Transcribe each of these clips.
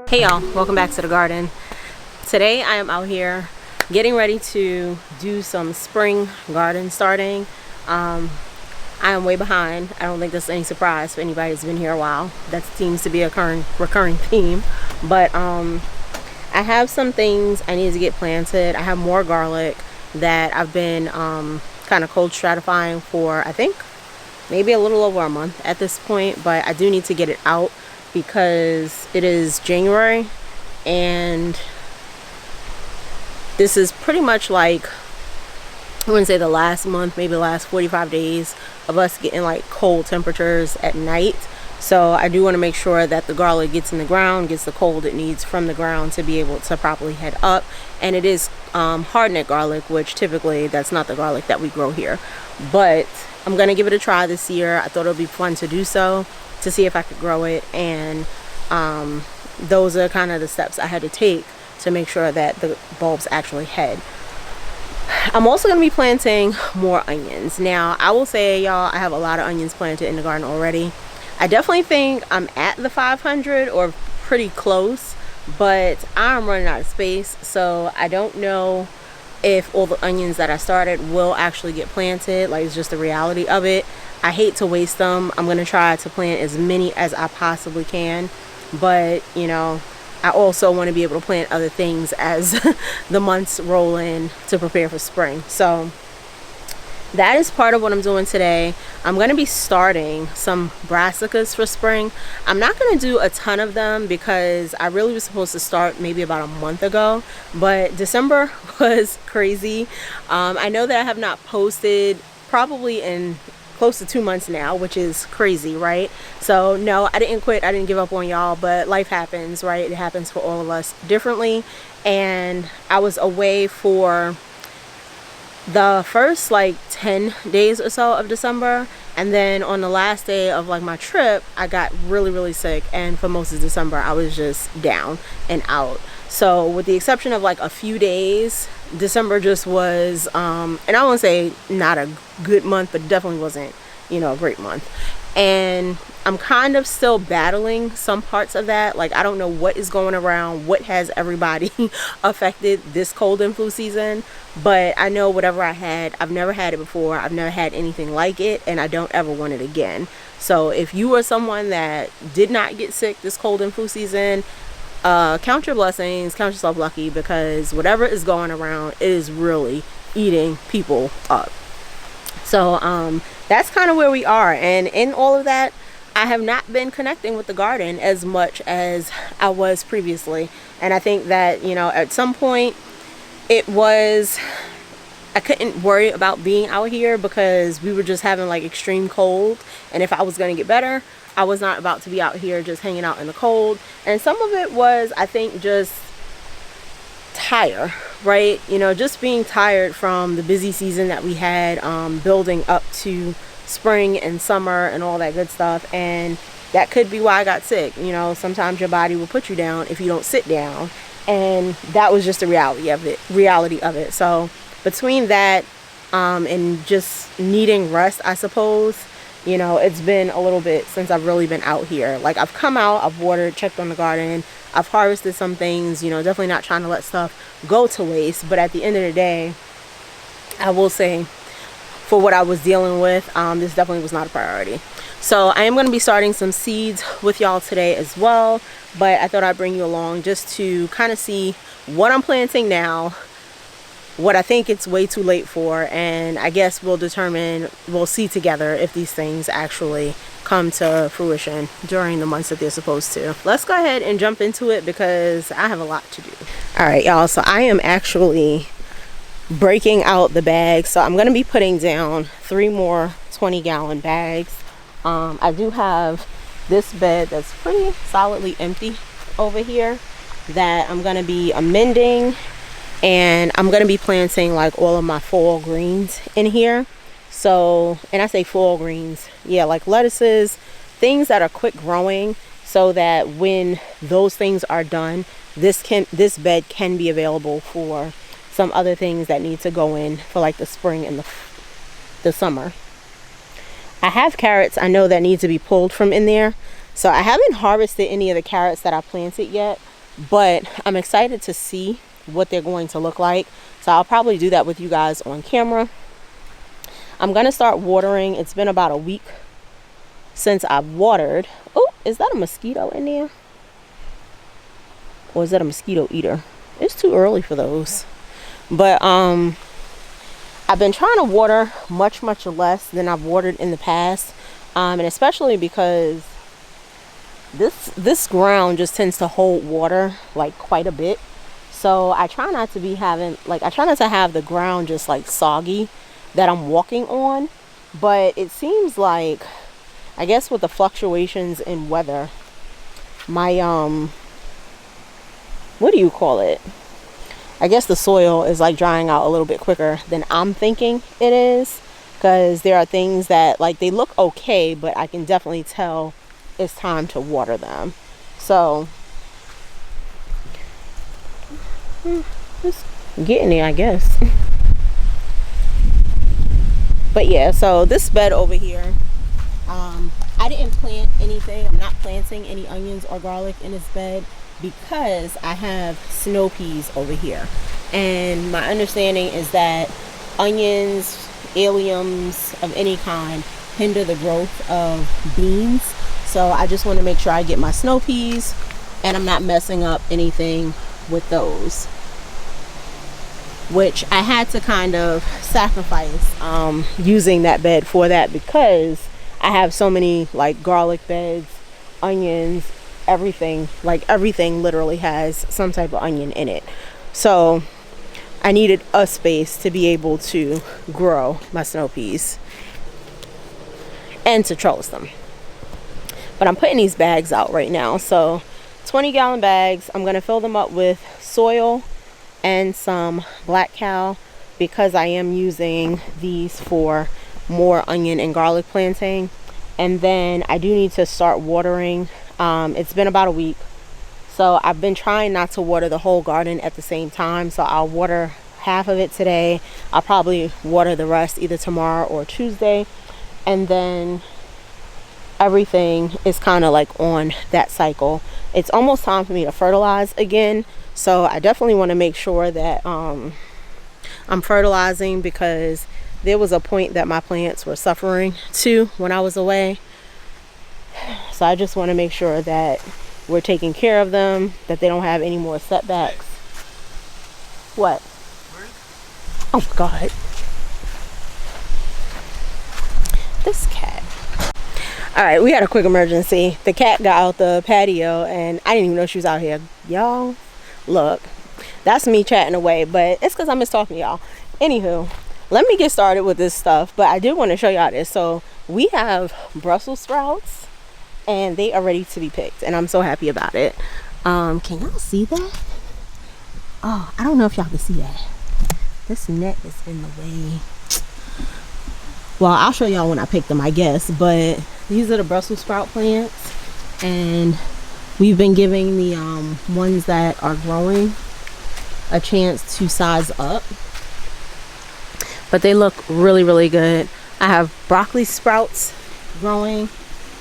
Hey y'all, welcome back to the garden. Today I am out here getting ready to do some spring garden starting. I am way behind. I don't think that's any surprise for anybody who's been here a while. That seems to be a recurring theme. But I have some things I need to get planted. I have more garlic that I've been kind of cold stratifying for, I think, maybe a little over a month at this point. But I do need to get it out because it is January and this is pretty much like, I wouldn't say the last month, maybe the last 45 days of us getting like cold temperatures at night. So I do want to make sure that the garlic gets in the ground, gets the cold it needs from the ground to be able to properly head up. And it is hardneck garlic, which typically that's not the garlic that we grow here. But I'm going to give it a try this year. I thought it would be fun to do so, to see if I could grow it. And those are kind of the steps I had to take to make sure that the bulbs actually head. I'm also going to be planting more onions. Now, I will say, y'all, I have a lot of onions planted in the garden already. I definitely think I'm at the 500 or pretty close, but I'm running out of space. So I don't know if all the onions that I started will actually get planted. Like, it's just the reality of it. I hate to waste them. I'm going to try to plant as many as I possibly can. But, you know, I also want to be able to plant other things as the months roll in to prepare for spring. So that is part of what I'm doing today. I'm going to be starting some brassicas for spring. I'm not going to do a ton of them because I really was supposed to start maybe about a month ago, but December was crazy. I know that I have not posted probably in close to 2 months now, which is crazy, right? So no, I didn't quit. I didn't give up on y'all, but life happens, right? It happens for all of us differently. And I was away for the first like 10 days or so of December, and then on the last day of like my trip I got really sick, and for most of December I was just down and out. So with the exception of like a few days, December just was and I won't say not a good month, but definitely wasn't, you know, a great month. And I'm kind of still battling some parts of that. Like, I don't know what is going around, what has everybody affected this cold and flu season, but I know whatever I had, I've never had it before. I've never had anything like it, and I don't ever want it again. So if you are someone that did not get sick this cold and flu season, count your blessings, count yourself lucky, because whatever is going around, it is really eating people up. So that's kind of where we are. And in all of that, I have not been connecting with the garden as much as I was previously. And I think that, you know, at some point it was, I couldn't worry about being out here because we were just having like extreme cold. And if I was going to get better, I was not about to be out here just hanging out in the cold. And some of it was, I think, just tired, right? You know, just being tired from the busy season that we had building up to spring and summer and all that good stuff. And that could be why I got sick. You know, sometimes your body will put you down if you don't sit down, and that was just the reality of it. So between that and just needing rest, I suppose, you know, it's been a little bit since I've really been out here. Like, I've come out, I've watered, checked on the garden, I've harvested some things, you know, definitely not trying to let stuff go to waste. But at the end of the day, I will say, for what I was dealing with, this definitely was not a priority. So I am going to be starting some seeds with y'all today as well. But I thought I'd bring you along just to kind of see what I'm planting now, what I think it's way too late for, and I guess we'll see together if these things actually come to fruition during the months that they're supposed to. Let's go ahead and jump into it because I have a lot to do. All right, y'all, so I am actually breaking out the bags. So I'm going to be putting down 3 more 20-gallon bags. I do have this bed that's pretty solidly empty over here that I'm going to be amending, and I'm going to be planting like all of my fall greens in here. So, and I say fall greens, yeah, like lettuces, things that are quick growing, so that when those things are done, this bed can be available for some other things that need to go in for like the spring and the summer. I have carrots I know that need to be pulled from in there. So I haven't harvested any of the carrots that I planted yet. but I'm excited to see what they're going to look like. So I'll probably do that with you guys on camera. I'm gonna start watering. It's been about a week since I've watered. Oh, is that a mosquito in there? Or is that a mosquito eater? It's too early for those. But I've been trying to water much less than I've watered in the past, and especially because this ground just tends to hold water like quite a bit. So I try not to be having, like, I try not to have the ground just like soggy that I'm walking on. But it seems like, I guess with the fluctuations in weather, my what do you call it? I guess the soil is like drying out a little bit quicker than I'm thinking it is, because there are things that, like, they look okay, but I can definitely tell it's time to water them. So just getting there, I guess. But yeah, so this bed over here, I didn't plant anything. I'm not planting any onions or garlic in this bed because I have snow peas over here, and my understanding is that onions, alliums of any kind, hinder the growth of beans. So I just want to make sure I get my snow peas and I'm not messing up anything with those, which I had to kind of sacrifice using that bed for that, because I have so many like garlic beds, onions, everything. Like everything literally has some type of onion in it. So I needed a space to be able to grow my snow peas and to trellis them. But I'm putting these bags out right now. So 20-gallon bags. I'm going to fill them up with soil and some black cow, because I am using these for more onion and garlic planting. And then I do need to start watering. It's been about a week, so I've been trying not to water the whole garden at the same time. So I'll water half of it today. I'll probably water the rest either tomorrow or Tuesday, and then everything is kind of like on that cycle. It's almost time for me to fertilize again, so I definitely want to make sure that I'm fertilizing, because there was a point that my plants were suffering too when I was away. So I just want to make sure that we're taking care of them, that they don't have any more setbacks. What? Oh God, this cat. All right, we had a quick emergency. The cat got out the patio and I didn't even know she was out here. Y'all, look, that's me chatting away, but it's because I miss talking to y'all. Anywho, let me get started with this stuff, but I did want to show y'all this. So we have Brussels sprouts and they are ready to be picked, and I'm so happy about it. Can y'all see that? Oh, I don't know if y'all can see that. This net is in the way. Well, I'll show y'all when I pick them, I guess. But these are the Brussels sprout plants, and we've been giving the ones that are growing a chance to size up. But they look really good. I have broccoli sprouts growing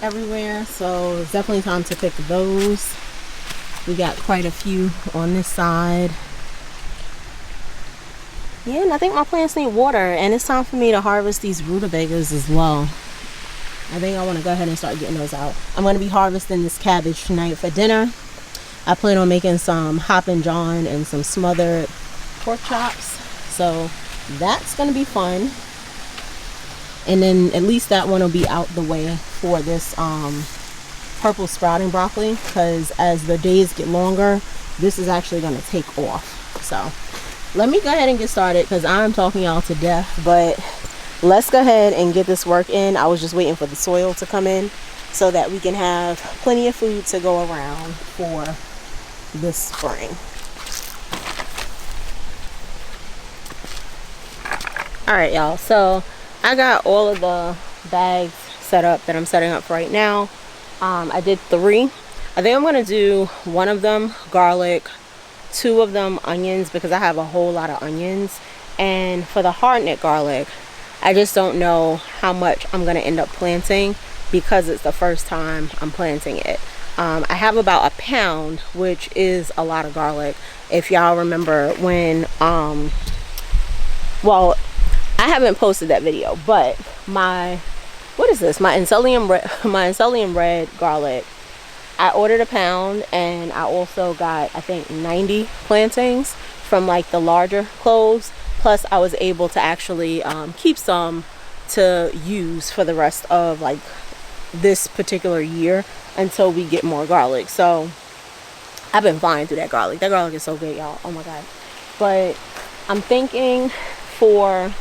everywhere, so it's definitely time to pick those. We got quite a few on this side. Yeah, and I think my plants need water, and it's time for me to harvest these rutabagas as well. I think I want to go ahead and start getting those out. I'm going to be harvesting this cabbage tonight for dinner. I plan on making some Hoppin' John and some smothered pork chops, so that's going to be fun. And then at least that one will be out the way for this purple sprouting broccoli, because as the days get longer, this is actually going to take off. So let me go ahead and get started, because I'm talking y'all to death. But let's go ahead and get this work in. I was just waiting for the soil to come in so that we can have plenty of food to go around for this spring. All right, y'all, so I got all of the bags set up that I'm setting up for right now. I did 3. I think I'm gonna do 1 of them garlic, 2 of them onions, because I have a whole lot of onions. And for the hardneck garlic, I just don't know how much I'm gonna end up planting, because it's the first time I'm planting it. I have about a pound, which is a lot of garlic. If y'all remember when, well, I haven't posted that video, but what is this? My Encellium red garlic. I ordered a pound, and I also got, I think, 90 plantings from like the larger cloves. Plus, I was able to actually keep some to use for the rest of like this particular year until we get more garlic. So I've been flying through that garlic. That garlic is so good, y'all. Oh my god. But I'm thinking for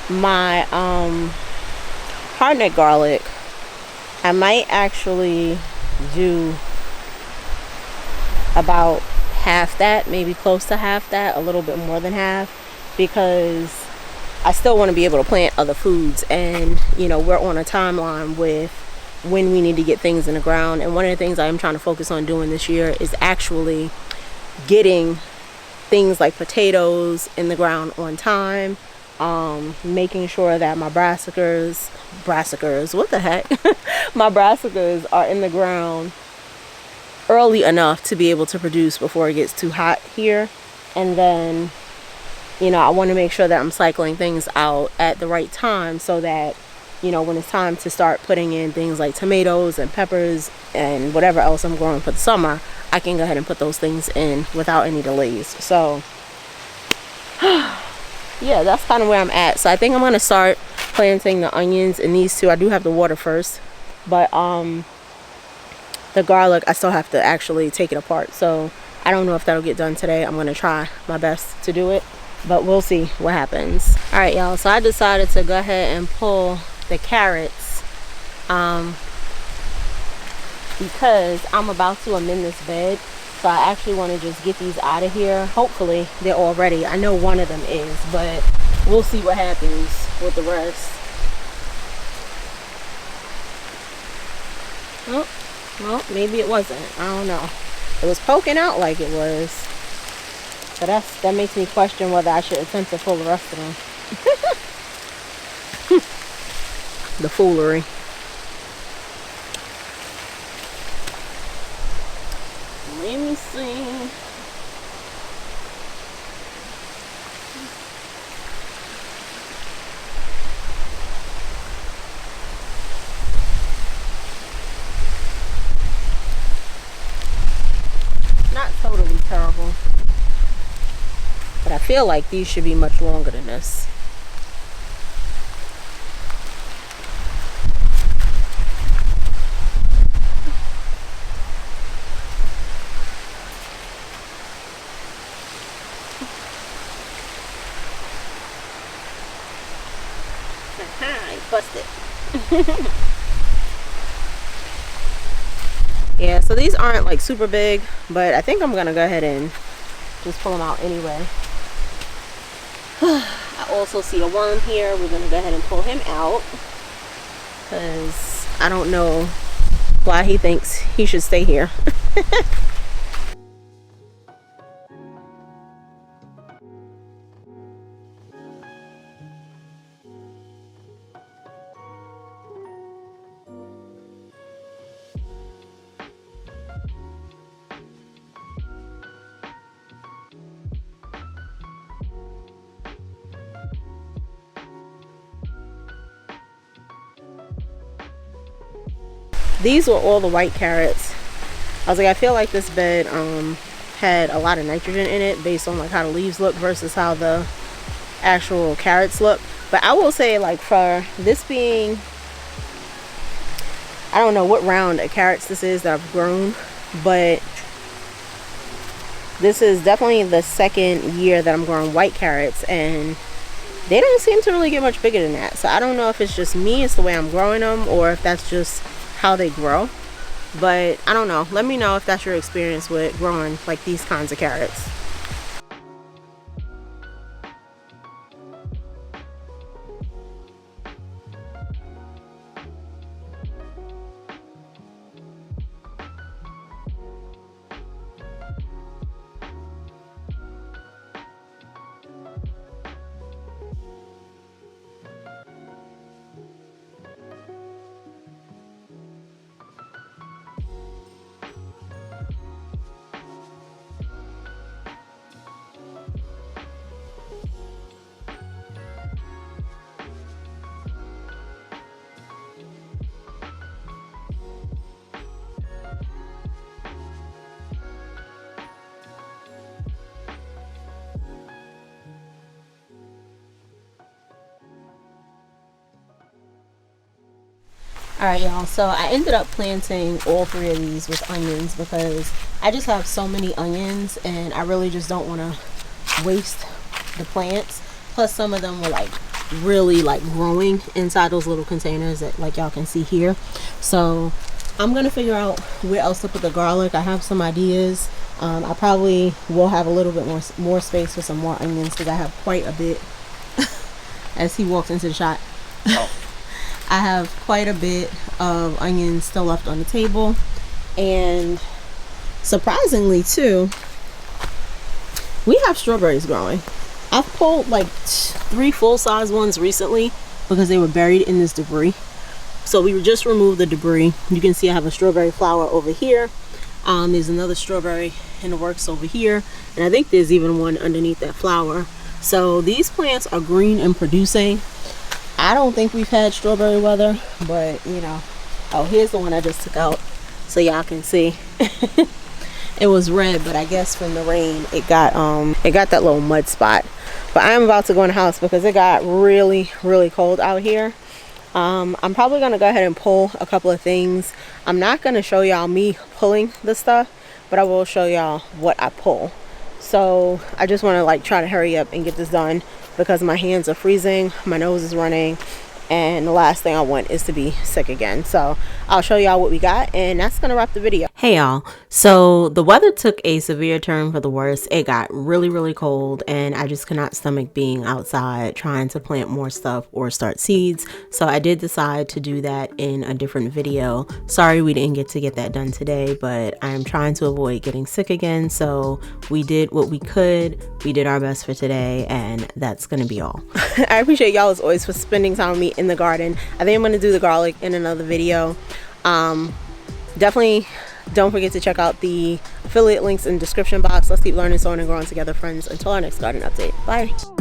my hardneck garlic, I might actually do about half that, maybe close to half that, a little bit more than half, because I still want to be able to plant other foods. And you know, we're on a timeline with when we need to get things in the ground, and one of the things I am trying to focus on doing this year is actually getting things like potatoes in the ground on time, making sure that my brassicas, what the heck, my brassicas are in the ground early enough to be able to produce before it gets too hot here. And then, you know, I want to make sure that I'm cycling things out at the right time, so that, you know, when it's time to start putting in things like tomatoes and peppers and whatever else I'm growing for the summer, I can go ahead and put those things in without any delays. So yeah, that's kind of where I'm at. So I think I'm going to start planting the onions in these two. I do have to water first, but the garlic, I still have to actually take it apart. So I don't know if that'll get done today. I'm going to try my best to do it, but we'll see what happens. All right, y'all. So I decided to go ahead and pull the carrots because I'm about to amend this bed. So I actually want to just get these out of here. Hopefully they're all ready. I know one of them is, but we'll see what happens with the rest. Oh, well, maybe it wasn't. I don't know. It was poking out like it was. So that makes me question whether I should attempt to pull the rest of them. The foolery. Let me see. Not totally terrible, but I feel like these should be much longer than this. Busted. Yeah, so these aren't like super big, but I think I'm gonna go ahead and just pull them out anyway. I also see a worm here. We're gonna go ahead and pull him out because I don't know why he thinks he should stay here. These were all the white carrots. I was like, I feel like this bed had a lot of nitrogen in it based on like how the leaves look versus how the actual carrots look. But I will say, like, for this being, I don't know what round of carrots this is that I've grown, but this is definitely the second year that I'm growing white carrots, and they don't seem to really get much bigger than that. So I don't know if it's just me, it's the way I'm growing them, or if that's just how they grow. But I don't know. Let me know if that's your experience with growing like these kinds of carrots. All right, y'all, so I ended up planting all 3 of these with onions because I just have so many onions and I really just don't want to waste the plants. Plus some of them were like really like growing inside those little containers that like y'all can see here. So I'm gonna figure out where else to put the garlic. I have some ideas. I probably will have a little bit more space for some more onions because I have quite a bit. As he walks into the shot. I have quite a bit of onions still left on the table, and surprisingly too, we have strawberries growing. I've pulled like 3 full-size ones recently because they were buried in this debris. So we just removed the debris. You can see I have a strawberry flower over here. There's another strawberry in the works over here, and I think there's even one underneath that flower. So these plants are green and producing. I don't think we've had strawberry weather, but you know. Oh, here's the one I just took out so y'all can see. It was red, but I guess from the rain it got that little mud spot. But I am about to go in the house because it got really cold out here. I'm probably gonna go ahead and pull a couple of things. I'm not gonna show y'all me pulling the stuff, but I will show y'all what I pull. So I just want to like try to hurry up and get this done because my hands are freezing, my nose is running, and the last thing I want is to be sick again. So I'll show y'all what we got, and that's gonna wrap the video. Hey y'all, so the weather took a severe turn for the worse. It got really cold, and I just could not stomach being outside trying to plant more stuff or start seeds. So I did decide to do that in a different video. Sorry we didn't get to get that done today, but I am trying to avoid getting sick again. So we did what we could. We did our best for today, and that's gonna be all. I appreciate y'all as always for spending time with me in the garden. I think I'm gonna do the garlic in another video. Definitely don't forget to check out the affiliate links in the description box. Let's keep learning, sewing, and growing together, friends. Until our next garden update. Bye.